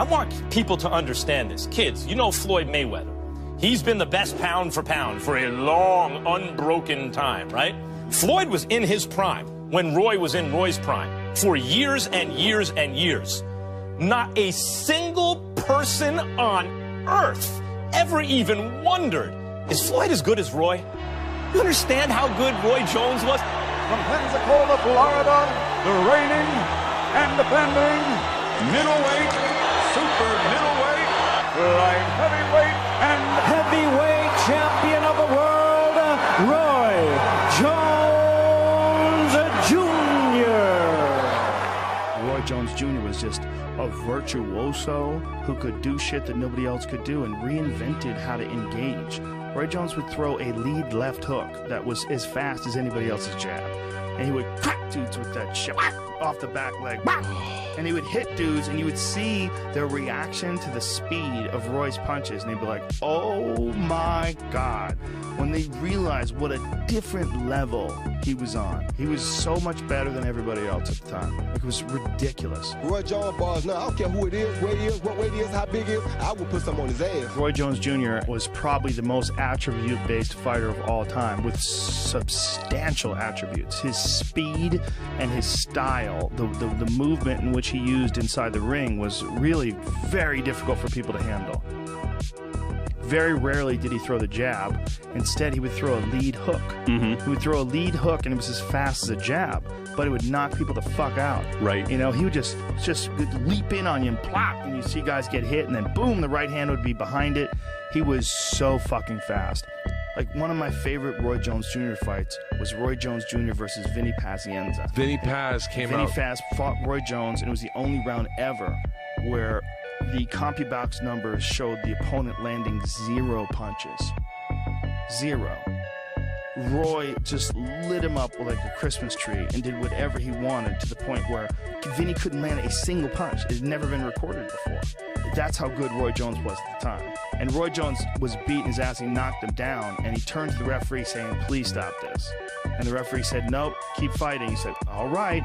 I want people to understand this. Kids, you know Floyd Mayweather. He's been the best pound for pound for a long, unbroken time, right? Floyd was in his prime when Roy was in Roy's prime for years and years and years. Not a single person on earth ever even wondered, is Floyd as good as Roy? You understand how good Roy Jones was? From Pensacola, Florida, the reigning and defending middleweight, super middleweight, light heavyweight, and heavyweight champion of the world, Roy Jones Jr. Roy Jones Jr. was just a virtuoso who could do shit that nobody else could do and reinvented how to engage. Roy Jones would throw a lead left hook that was as fast as anybody else's jab. And he would crack dudes with that shit off the back leg. And he would hit dudes, and you would see their reaction to the speed of Roy's punches. And they'd be like, oh my God. When they realized what a different level he was on. He was so much better than everybody else at the time. Like, it was ridiculous. Roy Jones bars now. I don't care who it is, where he is, what weight he is, how big he is. I will put something on his ass. Roy Jones Jr. was probably the most attribute-based fighter of all time, with substantial attributes. His speed and his style, the movement in which he used inside the ring was really very difficult for people to handle. Very rarely did he throw the jab. Instead, he would throw a lead hook. He would throw a lead hook, and it was as fast as a jab, but it would knock people the fuck out. Right. You know, he would just leap in on you and plop, and you see guys get hit, and then boom, the right hand would be behind it. He was so fucking fast. Like, one of my favorite Roy Jones Jr. fights was Roy Jones Jr. versus Vinny Pazienza. Vinny Paz came out. Vinny Paz fought Roy Jones, and it was the only round ever where the CompuBox numbers showed the opponent landing 0 punches. 0. Roy just lit him up like a Christmas tree and did whatever he wanted, to the point where Vinny couldn't land a single punch. It had never been recorded before. That's how good Roy Jones was at the time. And Roy Jones was beating his ass, he knocked him down, and he turned to the referee saying, please stop this. And the referee said, nope, keep fighting. He said, all right.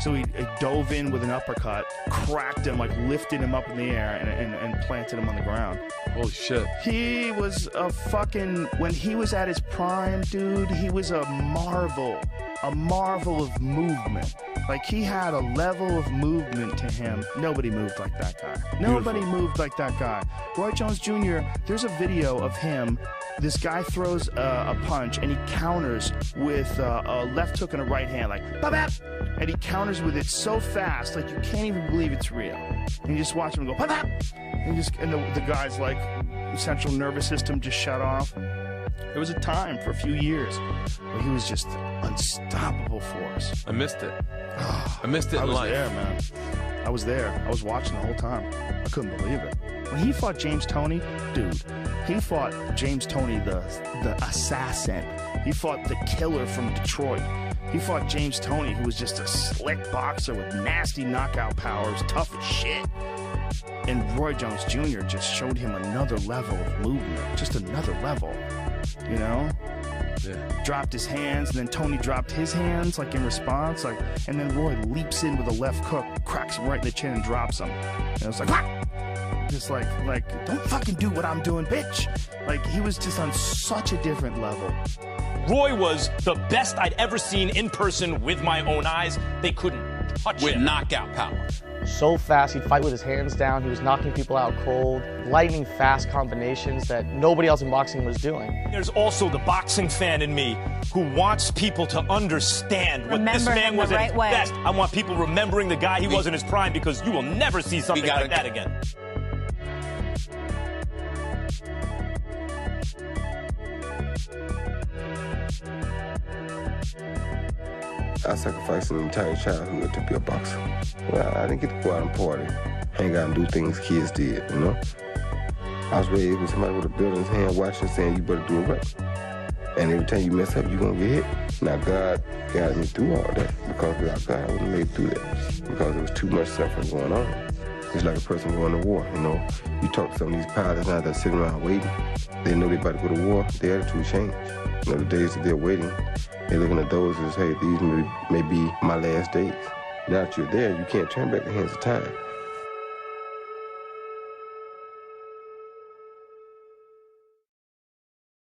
So he dove in with an uppercut, cracked him, like lifted him up in the air, and planted him on the ground. Holy shit. He was a fucking, when he was at his prime, dude, he was a marvel of movement. Like, he had a level of movement to him. Nobody moved like that guy. Nobody moved like that guy. Roy Jones Jr., there's a video of him. This guy throws a punch, and he counters with a left hook and a right hand, like, bap, and he counters with it so fast, like, you can't even believe it's real. And you just watch him go, bap, and the guy's, like, central nervous system just shut off. There was a time for a few years where he was just unstoppable force. I missed it. I missed it in life. I was there, man. I was there. I was watching the whole time. I couldn't believe it. When he fought James Toney, dude, he fought James Toney, the assassin. He fought the killer from Detroit. He fought James Toney, who was just a slick boxer with nasty knockout powers, tough as shit. And Roy Jones Jr. just showed him another level of movement, just another level, you know? Yeah. Dropped his hands, and then Toney dropped his hands, like, in response, like, and then Roy leaps in with a left hook, cracks him right in the chin, and drops him. And it was like, just like, don't fucking do what I'm doing, bitch. Like, he was just on such a different level. Roy was the best I'd ever seen in person with my own eyes. They couldn't touch him. With knockout power. So fast, he'd fight with his hands down. He was knocking people out cold. Lightning fast combinations that nobody else in boxing was doing. There's also the boxing fan in me who wants people to understand what this man was at his best. I want people remembering the guy he was in his prime, because you will never see something like that again. I sacrificed an entire childhood to be a boxer. Well, I didn't get to go out and party, hang out and do things kids did, you know? I was raised with somebody with a bill in his hand watching, saying, you better do it right. And every time you mess up, you're gonna get hit. Now, God guided me through all that, because without God, I wouldn't have made it through that, because there was too much suffering going on. It's like a person going to war, you know? You talk to some of these pilots now that are sitting around waiting. They know they're about to go to war. Their attitude changed. You know, the days that they're waiting, they're looking at those as, hey, these may be my last days. Now that you're there, you can't turn back the hands of time.